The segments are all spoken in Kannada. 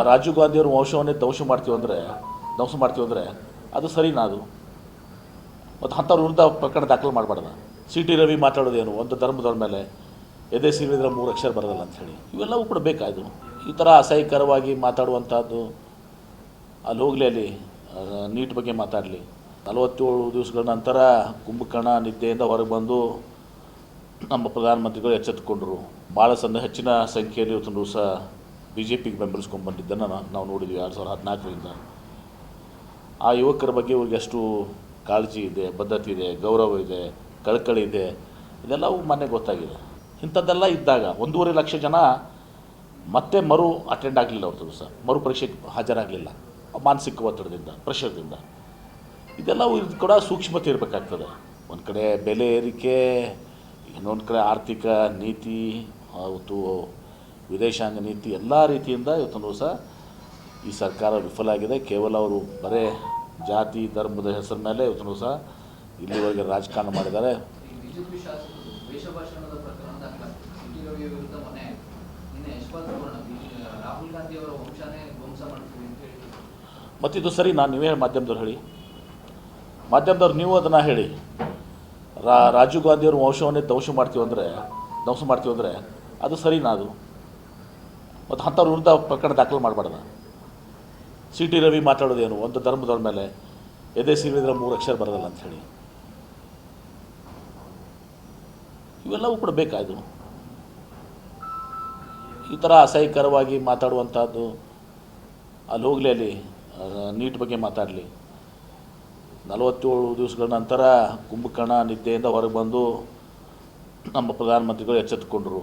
ರಾಜೀವ್ ಗಾಂಧಿಯವ್ರ ವಂಶವನ್ನೇ ಧ್ವಂಸ ಮಾಡ್ತೀವಿ ಅಂದರೆ ಅದು ಸರಿನಾ? ಅದು ಮತ್ತು ಅಂಥವ್ರ ವಿರುದ್ಧ ಪ್ರಕರಣ ದಾಖಲು ಮಾಡಬಾರ್ದ? ಸಿ ಟಿ ರವಿ ಮಾತಾಡೋದೇನು, ಒಂದು ಧರ್ಮದವ್ರ ಮೇಲೆ ಎದೆ ಸೀಳಿದ್ರೆ 3 ಅಕ್ಷರ ಬರೋದಲ್ಲ ಅಂಥೇಳಿ, ಇವೆಲ್ಲವೂ ಕೂಡ ಬೇಕಾದು. ಈ ಥರ ಅಸಹ್ಯಕರವಾಗಿ ಮಾತಾಡುವಂಥದ್ದು ಅಲ್ಲಿ ಹೋಗಲಿ, ಅಲ್ಲಿ ನೀಟ್ ಬಗ್ಗೆ ಮಾತಾಡಲಿ. 47 ದಿವಸಗಳ ನಂತರ ಕುಂಭಕರ್ಣ ನಿದ್ದೆಯಿಂದ ಹೊರಗೆ ಬಂದು ನಮ್ಮ ಪ್ರಧಾನಮಂತ್ರಿಗಳು ಎಚ್ಚೆತ್ತುಕೊಂಡರು. ಭಾಳ ಹೆಚ್ಚಿನ ಸಂಖ್ಯೆಯಲ್ಲಿ ಇವತ್ತು ದಿವಸ ಬಿ ಜೆ ಪಿಗೆ ಬೆಂಬಲಿಸ್ಕೊಂಡು ಬಂದಿದ್ದನ್ನು ನಾವು ನೋಡಿದ್ವಿ 2014ರಿಂದ. ಆ ಯುವಕರ ಬಗ್ಗೆ ಇವ್ರಿಗೆ ಎಷ್ಟು ಕಾಳಜಿ ಇದೆ, ಬದ್ಧತೆ ಇದೆ, ಗೌರವ ಇದೆ, ಕಳಕಳಿ ಇದೆ, ಇದೆಲ್ಲವೂ ಮೊನ್ನೆ ಗೊತ್ತಾಗಿದೆ. ಇಂಥದ್ದೆಲ್ಲ ಇದ್ದಾಗ 1.5 ಲಕ್ಷ ಜನ ಮತ್ತೆ ಅಟೆಂಡ್ ಆಗಲಿಲ್ಲ ಅವ್ರ ದಿವಸ, ಪರೀಕ್ಷೆಗೆ ಹಾಜರಾಗಲಿಲ್ಲ ಮಾನಸಿಕ ಒತ್ತಡದಿಂದ, ಪ್ರೆಷರ್ದಿಂದ. ಇದೆಲ್ಲವೂ ಇದು ಕೂಡ ಸೂಕ್ಷ್ಮತೆ ಇರಬೇಕಾಗ್ತದೆ. ಒಂದು ಕಡೆ ಬೆಲೆ ಏರಿಕೆ, ಇನ್ನೊಂದು ಕಡೆ ಆರ್ಥಿಕ ನೀತಿ, ಅವತ್ತು ವಿದೇಶಾಂಗ ನೀತಿ, ಎಲ್ಲ ರೀತಿಯಿಂದ ಇವತ್ತೊಂದು ದಿವಸ ಈ ಸರ್ಕಾರ ವಿಫಲ ಆಗಿದೆ. ಕೇವಲ ಅವರು ಬರೇ ಜಾತಿ ಧರ್ಮದ ಹೆಸರ ಮೇಲೆ ಇವತ್ತೊಂದು ದಿವಸ ಇಲ್ಲಿವರೆಗೆ ರಾಜಕಾರಣ ಮಾಡಿದ್ದಾರೆ. ಮತ್ತಿದು ಸರಿ, ನೀವೇ ಮಾಧ್ಯಮದವ್ರು ಹೇಳಿ, ಮಾಧ್ಯಮದವ್ರು ನೀವು ಅದನ್ನು ಹೇಳಿ. ರಾಜೀವ್ ಗಾಂಧಿಯವ್ರ ವಂಶವನ್ನೇ ಧ್ವಂಸ ಮಾಡ್ತೀವಿ ಅಂದರೆ ಅದು ಸರಿನಾ? ಅದು ಮತ್ತು ಅಂಥವ್ರ ವಿರುದ್ಧ ಪ್ರಕರಣ ದಾಖಲು ಮಾಡಬಾರ್ದ? ಸಿ ಟಿ ರವಿ ಮಾತಾಡೋದೇನು, ಒಂದು ಧರ್ಮದವ್ರ ಮೇಲೆ ಎದೆ ಸೀಳಿದ್ರೆ 3 ಅಕ್ಷರ ಬರೋದಲ್ಲ ಅಂಥೇಳಿ, ಇವೆಲ್ಲವೂ ಕೂಡ ಬೇಕಾದು. ಈ ಥರ ಅಸಹ್ಯಕರವಾಗಿ ಮಾತಾಡುವಂಥದ್ದು ಅಲ್ಲಿ ಹೋಗಲಿ, ಅಲ್ಲಿ ನೀಟ್ ಬಗ್ಗೆ ಮಾತಾಡಲಿ. 47 ದಿವಸಗಳ ನಂತರ ಕುಂಭಕರ್ಣ ನಿದ್ದೆಯಿಂದ ಹೊರಗೆ ಬಂದು ನಮ್ಮ ಪ್ರಧಾನಮಂತ್ರಿಗಳು ಎಚ್ಚೆತ್ತುಕೊಂಡರು.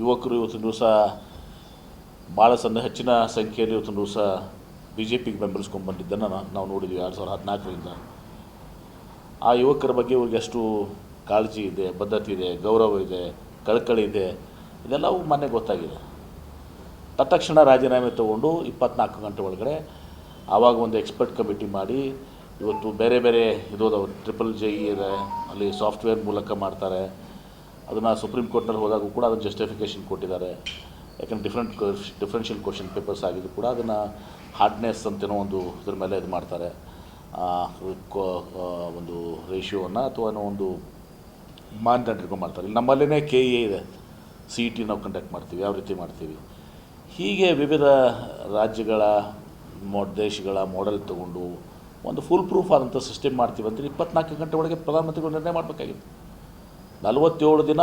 ಯುವಕರು ಇವತ್ತಿನ ದಿವಸ ಭಾಳ ಹೆಚ್ಚಿನ ಸಂಖ್ಯೆಯಲ್ಲಿ ಇವತ್ತಿನ ದಿವಸ ಬಿ ಜೆ ಪಿಗೆ ಬೆಂಬಲಿಸ್ಕೊಂಡು ಬಂದಿದ್ದನ್ನು ನಾವು ನೋಡಿದ್ವಿ 2014ರಿಂದ. ಆ ಯುವಕರ ಬಗ್ಗೆ ಇವ್ರಿಗೆ ಎಷ್ಟು ಕಾಳಜಿ ಇದೆ, ಬದ್ಧತೆ ಇದೆ, ಗೌರವ ಇದೆ, ಕಳಕಳಿ ಇದೆ, ಇದೆಲ್ಲವೂ ಮೊನ್ನೆ ಗೊತ್ತಾಗಿದೆ. ತತ್ಕ್ಷಣ ರಾಜೀನಾಮೆ ತೊಗೊಂಡು 24 ಗಂಟೆ ಒಳಗಡೆ ಆವಾಗ ಒಂದು ಎಕ್ಸ್ಪರ್ಟ್ ಕಮಿಟಿ ಮಾಡಿ ಇವತ್ತು ಬೇರೆ ಬೇರೆ ಇರೋದವು JEE ಇದೆ, ಅಲ್ಲಿ ಸಾಫ್ಟ್ವೇರ್ ಮೂಲಕ ಮಾಡ್ತಾರೆ. ಅದನ್ನು ಸುಪ್ರೀಂ ಕೋರ್ಟ್ನಲ್ಲಿ ಹೋದಾಗೂ ಕೂಡ ಅದನ್ನು ಜಸ್ಟಿಫಿಕೇಷನ್ ಕೊಟ್ಟಿದ್ದಾರೆ. ಯಾಕಂದರೆ ಡಿಫ್ರೆನ್ಷಿಯಲ್ ಕ್ವಶನ್ ಪೇಪರ್ಸ್ ಆಗಿದ್ದು ಕೂಡ ಅದನ್ನು ಹಾರ್ಡ್ನೆಸ್ ಅಂತೇನೋ ಒಂದು ಇದ್ರ ಮೇಲೆ ಇದು ಮಾಡ್ತಾರೆ, ಒಂದು ರೇಷಿಯೋವನ್ನು ಅಥವಾ ಒಂದು ಮಾನದಂಡ ಇಟ್ಕೊಂಡು ಮಾಡ್ತಾರೆ. ಇಲ್ಲಿ ನಮ್ಮಲ್ಲೇ KE ಇದೆ, CET ನಾವು ಕಂಡಕ್ಟ್ ಮಾಡ್ತೀವಿ, ಯಾವ ರೀತಿ ಮಾಡ್ತೀವಿ. ಹೀಗೆ ವಿವಿಧ ರಾಜ್ಯಗಳ ದೇಶಗಳ ಮಾಡೆಲ್ ತೊಗೊಂಡು ಒಂದು ಫುಲ್ ಪ್ರೂಫ್ ಆದಂಥ ಸಿಸ್ಟಮ್ ಮಾಡ್ತೀವಿ ಅಂತ 24 ಗಂಟೆ ಒಳಗೆ ಪ್ರಧಾನಮಂತ್ರಿಗಳು ನಿರ್ಣಯ ಮಾಡಬೇಕಾಗಿತ್ತು. 47 ದಿನ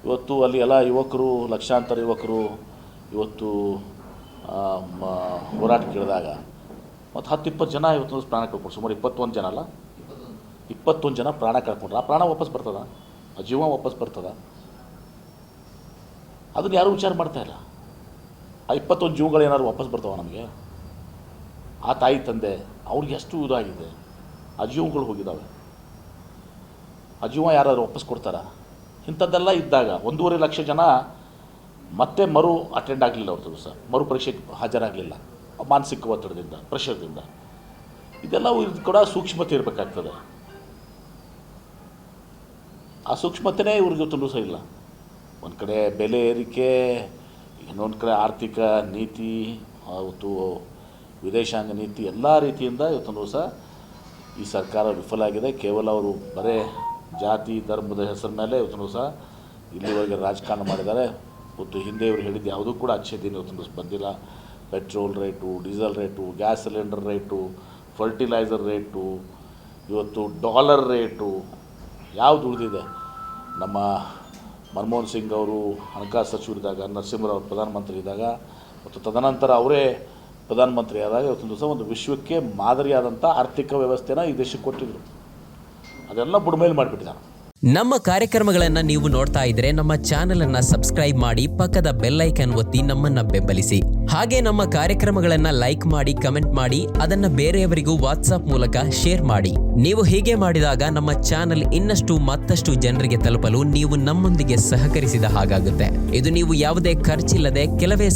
ಇವತ್ತು ಅಲ್ಲಿ ಎಲ್ಲ ಯುವಕರು, ಲಕ್ಷಾಂತರ ಯುವಕರು ಇವತ್ತು ಹೋರಾಟ ಕೇಳಿದಾಗ ಮತ್ತು 10-20 ಜನ ಇವತ್ತು ಪ್ರಾಣ ಕಳ್ಕೊಂಡು, ಸುಮಾರು 21 ಜನ ಅಲ್ಲ 21 ಜನ ಪ್ರಾಣ ಕಳ್ಕೊಂಡ್ರು. ಆ ಪ್ರಾಣ ವಾಪಸ್ ಬರ್ತದ? ಆ ಜೀವ ವಾಪಸ್ ಬರ್ತದ? ಅದನ್ನು ಯಾರೂ ವಿಚಾರ ಮಾಡ್ತಾಯಿಲ್ಲ. ಆ 21 ಜೀವಗಳು ಏನಾದ್ರು ವಾಪಸ್ ಬರ್ತಾವ ನಮಗೆ? ಆ ತಾಯಿ ತಂದೆ ಅವ್ರಿಗೆ ಎಷ್ಟು ಇದಾಗಿದೆ, ಆ ಜೀವಗಳು ಹೋಗಿದ್ದಾವೆ, ಆ ಜೀವ ಯಾರಾದ್ರು ವಾಪಸ್ ಕೊಡ್ತಾರಾ? ಇಂಥದ್ದೆಲ್ಲ ಇದ್ದಾಗ 1.5 ಲಕ್ಷ ಜನ ಮತ್ತೆ ಅಟೆಂಡ್ ಆಗಲಿಲ್ಲ ಅವ್ರ ದಿವಸ, ಪರೀಕ್ಷೆಗೆ ಹಾಜರಾಗಲಿಲ್ಲ ಮಾನಸಿಕ ಒತ್ತಡದಿಂದ, ಪ್ರೆಷರ್ದಿಂದ. ಇದೆಲ್ಲವೂ ಇದು ಕೂಡ ಸೂಕ್ಷ್ಮತೆ ಇರಬೇಕಾಗ್ತದೆ. ಆ ಸೂಕ್ಷ್ಮತೆಯೇ ಇವ್ರಿಗೆ ಇವತ್ತು ದಿವಸ ಇಲ್ಲ. ಒಂದು ಕಡೆ ಬೆಲೆ ಏರಿಕೆ, ಇನ್ನೊಂದು ಕಡೆ ಆರ್ಥಿಕ ನೀತಿ, ಅವತ್ತು ವಿದೇಶಾಂಗ ನೀತಿ, ಎಲ್ಲ ರೀತಿಯಿಂದ ಇವತ್ತೊಂದು ದಿವಸ ಈ ಸರ್ಕಾರ ವಿಫಲ ಆಗಿದೆ. ಕೇವಲ ಅವರು ಬರೇ ಜಾತಿ ಧರ್ಮದ ಹೆಸರ ಮೇಲೆ ಇವತ್ತೊಂದು ದಿವಸ ಇಲ್ಲಿವರೆಗೆ ರಾಜಕಾರಣ ಮಾಡಿದ್ದಾರೆ. ಇವತ್ತು ಹಿಂದೆ ಇವರು ಹೇಳಿದ್ದು ಯಾವುದೂ ಕೂಡ ಅಚ್ಚೆ ದಿನ ಇವತ್ತೊಂದು ದಿವಸ ಬಂದಿಲ್ಲ. Petrol rate, diesel rate, gas cylinder rate, fertiliser rate, ಇವತ್ತು ಡಾಲರ್ ರೇಟು ಯಾವುದು ಉಳಿದಿದೆ? ನಮ್ಮ ಮನಮೋಹನ್ ಸಿಂಗ್ ಅವರು ಹಣಕಾಸು ಸಚಿವರಿದ್ದಾಗ, ನರಸಿಂಹರಾವ್ ಪ್ರಧಾನಮಂತ್ರಿ ಇದ್ದಾಗ ಮತ್ತು ತದನಂತರ ಅವರೇ ಪ್ರಧಾನಮಂತ್ರಿ ಆದಾಗ ಇವತ್ತೊಂದು ದಿವಸ ಒಂದು ವಿಶ್ವಕ್ಕೆ ಮಾದರಿಯಾದಂಥ ಆರ್ಥಿಕ ವ್ಯವಸ್ಥೆನ ಈ ದೇಶಕ್ಕೆ ಕೊಟ್ಟಿದ್ದರು. ಅದೆಲ್ಲ ಬುಡಮೇಲೆ ಮಾಡಿಬಿಟ್ಟಿದ್ದಾರೆ. ನಮ್ಮ ಕಾರ್ಯಕ್ರಮಗಳನ್ನು ನೀವು ನೋಡ್ತಾ ಇದ್ರೆ ನಮ್ಮ ಚಾನೆಲ್ ಅನ್ನ ಸಬ್ಸ್ಕ್ರೈಬ್ ಮಾಡಿ, ಪಕ್ಕದ ಬೆಲ್ ಐಕಾನ್ ಒತ್ತಿ ನಮ್ಮನ್ನ ಬೆಂಬಲಿಸಿ. ಹಾಗೆ ನಮ್ಮ ಕಾರ್ಯಕ್ರಮಗಳನ್ನ ಲೈಕ್ ಮಾಡಿ, ಕಮೆಂಟ್ ಮಾಡಿ, ಅದನ್ನ ಬೇರೆಯವರಿಗೂ ವಾಟ್ಸ್ಆಪ್ ಮೂಲಕ ಶೇರ್ ಮಾಡಿ. ನೀವು ಹೀಗೆ ಮಾಡಿದಾಗ ನಮ್ಮ ಚಾನೆಲ್ ಇನ್ನಷ್ಟು ಮತ್ತಷ್ಟು ಜನರಿಗೆ ತಲುಪಲು ನೀವು ನಮ್ಮೊಂದಿಗೆ ಸಹಕರಿಸಿದ ಹಾಗಾಗುತ್ತೆ. ಇದು ನೀವು ಯಾವುದೇ ಖರ್ಚಿಲ್ಲದೆ ಕೆಲವೇ